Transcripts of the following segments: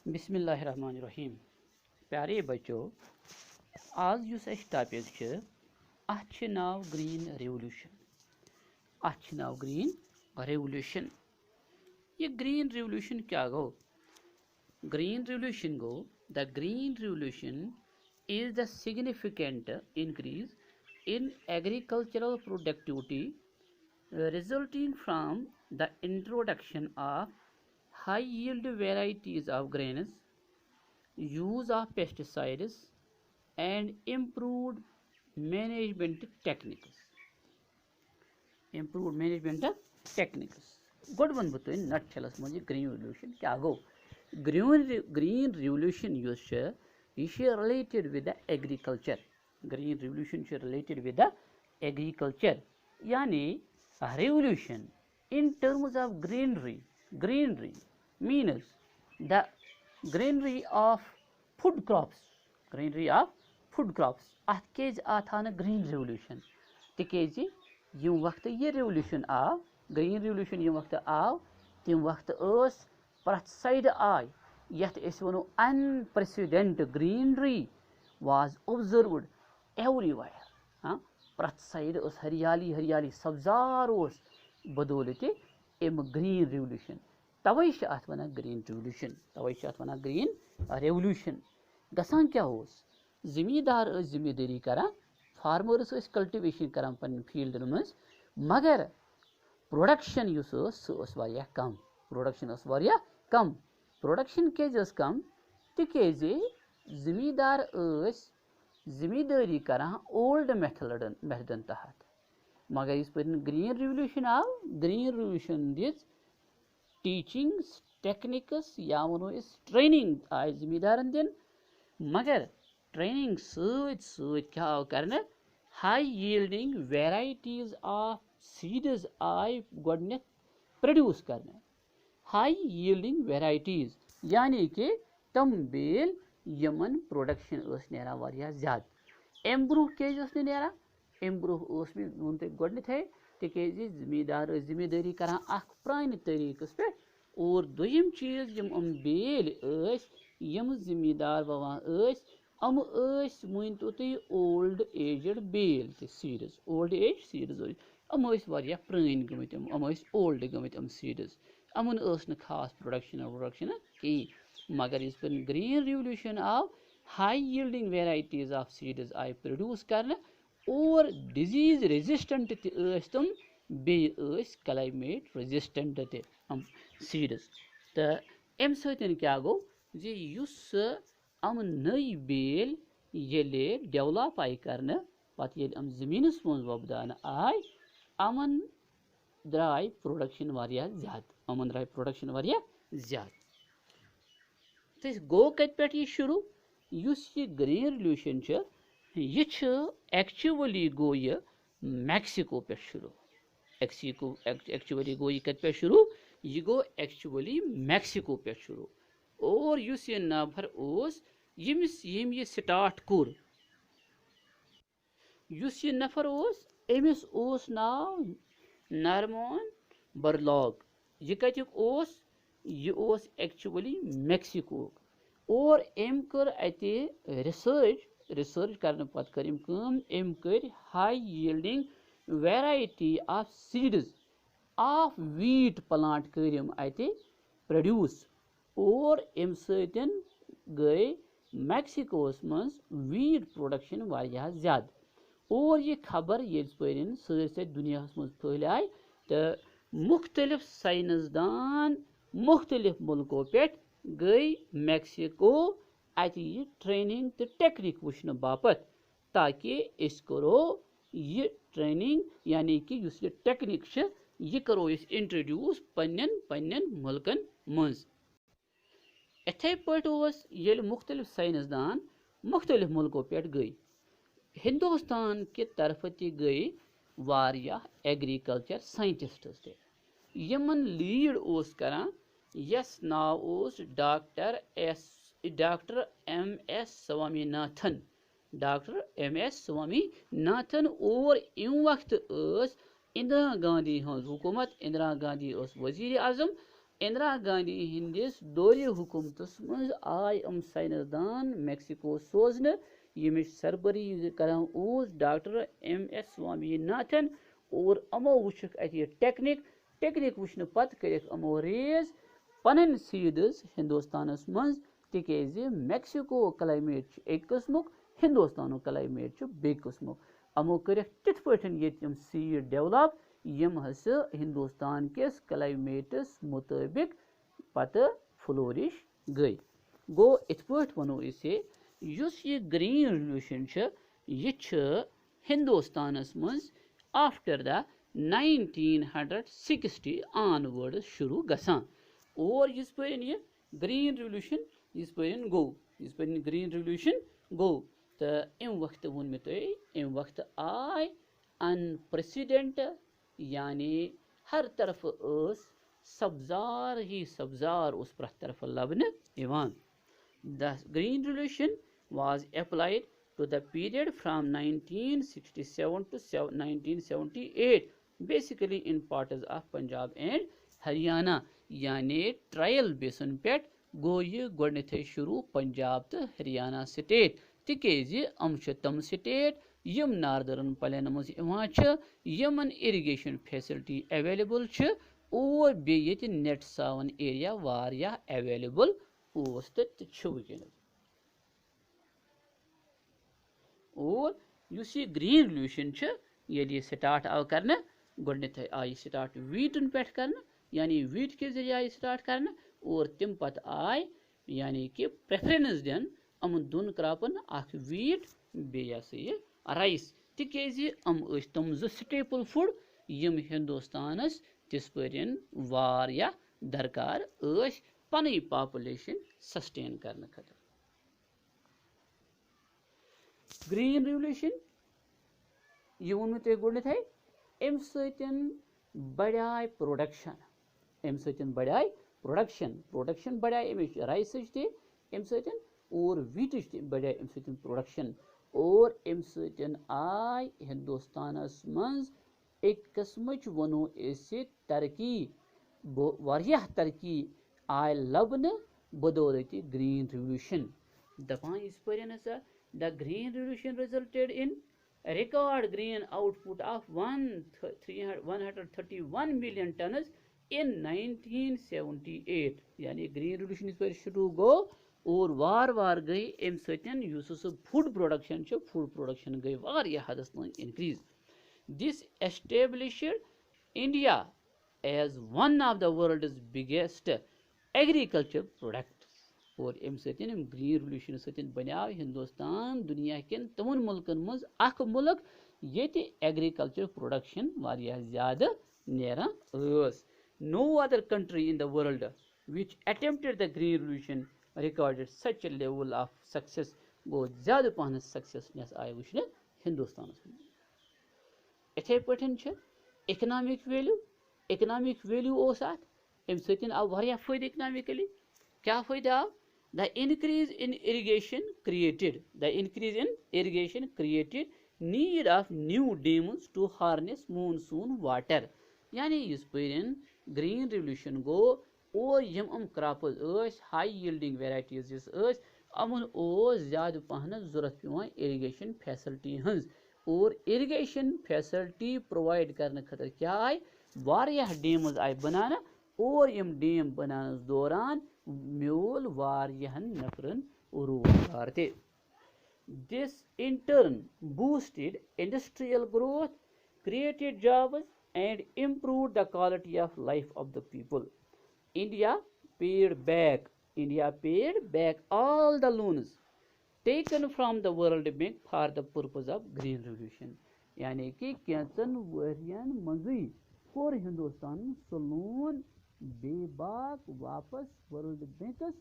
बिस्मिल्लाहिर्रहमानिर्रहीम। प्यारे बच्चों, आज युस अस टॉपिक छ अथ नाव ग्रीन रेवोल्यूशन। ये ग्रीन रेवोल्यूशन क्या गो? ग्रीन रेवोल्यूशन गो the green revolution is the significant increase in agricultural productivity resulting from the introduction of high yield varieties of grains, use of pesticides, and improved management techniques. Good one between nutshell green revolution क्या गो? Green revolution is related with the agriculture. Green revolution is related with the agriculture. यानी revolution in terms of greenery means the greenery of food crops. अथ cage आता न green revolution तिकेजी यम वक्त ये revolution आव, green revolution यम वक्त आव तम वक्त प्रथ साइड आय यथ वनो unprecedented greenery was observed everywhere. प्रथ साइड हरियाली सब्जार बदौलत एम ग्रीन रेवोल्यूशन। तवे अत वन ग्रीन रेवोल्यूशन। गसान क्या जमींदार जिम्मेदारी करान, फार्मर्स कल्टिवेशन करान पन्न फील्डन मज, मगर प्रोडक्शन कम। प्रोडक्शन केज कम तिकेज जमींदार जिम्मेदारी करान ओल्ड मेथडन तहत। मगर इस पर ग्रीन रेवोल्यूशन आव, green revolution these teachings techniques या वनो ट्रेनिंग आय जिम्मेदारन दिन, मगर ट्रेनिंग क्या आव करने high yielding varieties of seeds आय गोडनेथ प्रोड्यूस करने। हाई यील्डिंग वेराइटीज यानी कि तम बेल यमन प्रोडक्शन नेरा वारिया ज्यादा। एम ब्रोह केज नेरा, एम ब्रोह वोन ते गोडनेथ तिकेज जमींदार जिम्मेदारी करान अख प्रान तरीकस पे, और दोयम चीज यम बेल यम जमींदार ववान मानतो तुम ओल्ड एजड बेल सीड्स, वारिया प्रान गमित, ओल्ड गमित सीड्स, अमन खास प्रोडक्शन कहीं। मगर इस पर ग्रीन रेवोल्यूशन आव, high yielding varieties of seeds I produce करने, और डिजीज रेजिस्टेंट तम बे क्लाइमेट रेजिस्टेंट तम सीड्स। तो अम सतन क्या गो जे युस अम नई बेल येले डेवलप आय करने पत ये जमीनस मज वोपदान आय, अमन द्राय प्रोडक्शन वारिया ज्यादा। तो गो कत पे ये शुरू, युस ये ग्रीन रेवोल्यूशन ये एक्चुअली गो ये मैक्सिको पे शुरू। एक्चुअली गो ये कत पे शुरू, ये गो एक्चुअली मैक्सिको पे शुरू। और युस ये नफर यम ये स्टार्ट कोर, युस ये नफर अमिस नाव नॉर्मन बोरलॉग। ये कत्युक ये एक्चुअली मैक्सिको। और अम कर अते रिसर्च करने पत कर अम कर high yielding variety of seeds of wheat plant कर अते प्रोड्यूस, और अम सतन गई मैक्सिकोस मज वीट प्रोडक्शन वारिया ज्यादा। और ये खबर ये सत दुनिया मज फैलाय तो मुख्तलिफ साइंसदान मुख्तलिफ मुल्कों पे गई मैक्सिको अत ये ट्रेनिंग तो टेक्निक वुचन बापत, ताकि इस करो ये ट्रेनिंग यानी कि युस ये टेक्निक ये करो इंट्रोड्यूस पन्न मुल्कन मज। इथे पे मुख्तलिफ साइंसदान मुख्तलिफ मुल्कों पे गई, हिंदुस्तान के तरफ गई वारिया एग्रीकल्चर साइंटिस्ट्स ते, यमन लीड करान यस नाव डॉक्टर एम एस स्वामीनाथन। और इम वक्त इंदिरा गांधी हुकूमत, इंदिरा गांधी वजीर आजम, इंदिरा गांधी हंदिस दौर हुकूमतस मज आय साइंसदान मैक्सिको सोजन यमिच सरबरी करान डॉक्टर MS स्वामीनाथन और अमो वुचक अत टेक्निक वुचन पत कर अमो रेज पन सीड हिंदुस्तानस मज तिकेज मैक्सिको क्लाइमेट एक किस्मुक हिंदुस्तान क्लाइमेट बे किस्मुक अमो कर तिथ पठन यम सीड डेवलप यम हस हिंदुस्तान किस क्लाइमेटस मुताबिक पत फ्लोरिश गई गो इत पठ वनो युस ये ग्रीन रिवोल्यूशन यह हिंदुस्तानस मज आफ्टर द 1960 ऑनवर्ड शुरू गसान और इस पर ये ग्रीन रिवोल्यूशन इस पर गो इस पर ग्रीन रिवोल्यूशन गो तो अम वक्त वो मे तुम अम वक्त आय अनप्रेसिडेंट यानी हर तरफ सब्जार ही सब्जार उस प्रथ तरफ लबन इवान the green revolution was applied to the period from 1967 to 1978 basically in parts of Punjab and Haryana यानी ट्रायल बेसन पे गो यह गोडे शुरू पंजाब तो हरियाणा स्टेट तिकेज अम तम स्टेट यम नार्दर्न प्लेन मज यमन इरिगेशन फैसिलिटी अवेलेबल और बे नेट सावन एरिया वारिया अवेलेबल वुनकस और युस यह ग्रीन रिवोल्यूशन ये स्टार्ट आव करने गोडनेथ आय स्टार्ट वीटन पे करने यानी वीट के जरिए आय स्टार्ट करने और तम पत आय यानी कि प्रेफरेंस दिन अमन दोन क्रॉपन अख वीट बे ये राइस तिकेज अम तम जो स्टेपल फूड यम हिंदुस्तानस तिस पर वारिया दरकार पन पॉपुलेशन सस्टेन करने खतर ग्रीन रिवोल्यूशन यह वो मे तुम गोडनेथ अम बढ़ाय प्रोडक्शन प्रोडक्शन बढ़ाय अमिच राइस अम और वीट बढ़ाय अम प्रोडक्शन और अम आय हिंदुस्तानस मज एक किस्म वनो तरक्की वारियाह तरक्की आय लबन बदौलत ग्रीन रिवोल्यूशन दपान इस पर हसा the green revolution resulted in a record green output of 131 million tons in 1978 यानी ग्रीन रिवोल्यूशन इस पर शुरू गो और वार गई अम सु फूड प्रोडक्शन गई वारिया हदस increase this established India as one of the world's biggest agriculture product और अम ग्रीन रिवोल्यूशन सत्य बनियाव हिंदुस्तान दुनिया के तमन मुल्कन मज अख मुल्क ये एग्रीकल्चर प्रोडक्शन वारिया ज्यादा नेरान no other country in the world which attempted the green revolution recorded such a level of success गो ज्यादा पहन सक्सेसनेस आय वुचन हिंदुस्तान इथे पठन इकनॉमिक वैल्यू उस अम सत्य आव वारिया फायदे इकनॉमिकली क्या फायदा आव The increase in irrigation created need of new dams to harness monsoon water. यानी इस पर ग्रीन रिवोल्यूशन गो और यम क्रॉप्स हाई यील्डिंग वेराइटीज अमन ज्यादा पहन जरूरत पेवान इरिगेशन फैसिलिटी हंस और इरिगेशन फैसिलिटी प्रोवाइड करने खतर क्या आय वारियाह डैम्स आय बनाना और यम डैम बनानस दौरान म्योल वारियाहन नफरन रोजगार ते this in turn boosted industrial growth, created jobs and improved the quality of life of the people. India paid back all the loans taken from the World Bank for the purpose of Green Revolution. यानी कि कैंसन वरियन मंजी core Hindustan salon बेबाक वापस world Banks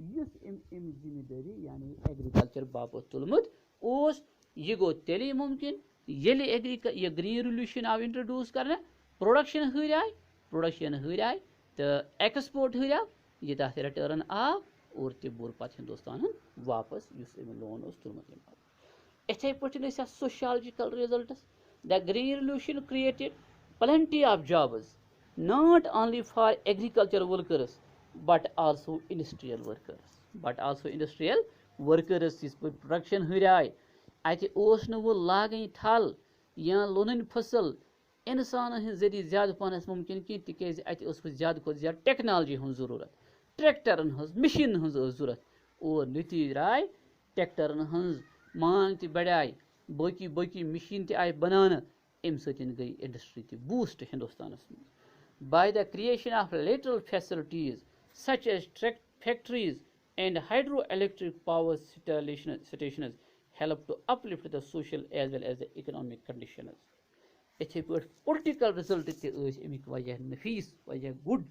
use जिम्मेदारी यानी agriculture बापत तुलमुत ओस ये गो तेली मुमकिन येले ये ग्रीन रिवोल्यूशन आव इंट्रोड्यूस करने प्रोडक्शन हुराय तो एक्सपोर्ट हुराव ये तथ रिटर्न आव और ते बोर पत हिंदुस्तान वापस युस लोन ओस तुलमुत इथे Patan sociological results the green revolution created plenty of jobs not only for agriculture workers but also industrial workers इस production हुराय अति ओस न वो लागन थल या लोनन फसल इंसान हज जरिए ज्यादा पानस मुमकिन की तिकेज अति ओस ज्यादा खोज ज्यादा टेक्नोलॉजी हज जरूरत ट्रैक्टरन हज मशीन हज जरूरत और नतीज राय ट्रैक्टरन हज मांग त बढ़ाई बाकी बाकी मशीन त आय बनाना अम सतन गई इंडस्ट्री त बूस्ट हिंदुस्तानस में by the creation of lateral facilities such as factories and hydroelectric power stations help to uplift the social as well as the economic conditions. Ithe put political result te amik wajah nafis wajah good.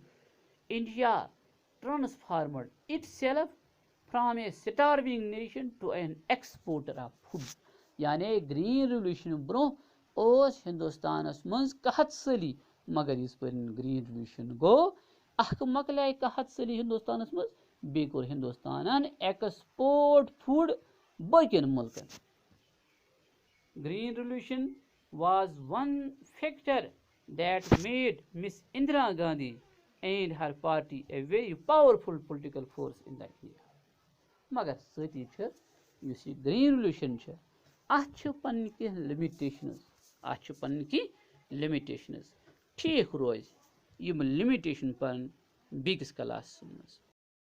India transformed itself from a starving nation to an exporter of food. यानी green revolution bro ओस हिंदुस्तानस मज कहत सली मगर इस पर green revolution गो अख मकलाय कहत सली हिंदुस्तानस मज बे कोर हिंदुस्तानन एक्सपोर्ट फूड बाकिन मुल्कन green revolution was one factor that made Miss Indira Gandhi and her party a very powerful political force in the India. मगर सती छ युस ग्रीन रेवोल्यूशन छ अथ पन की लिमिटेशंस ठीक रोज यम लिमिटेशन पर बिगस क्लास मज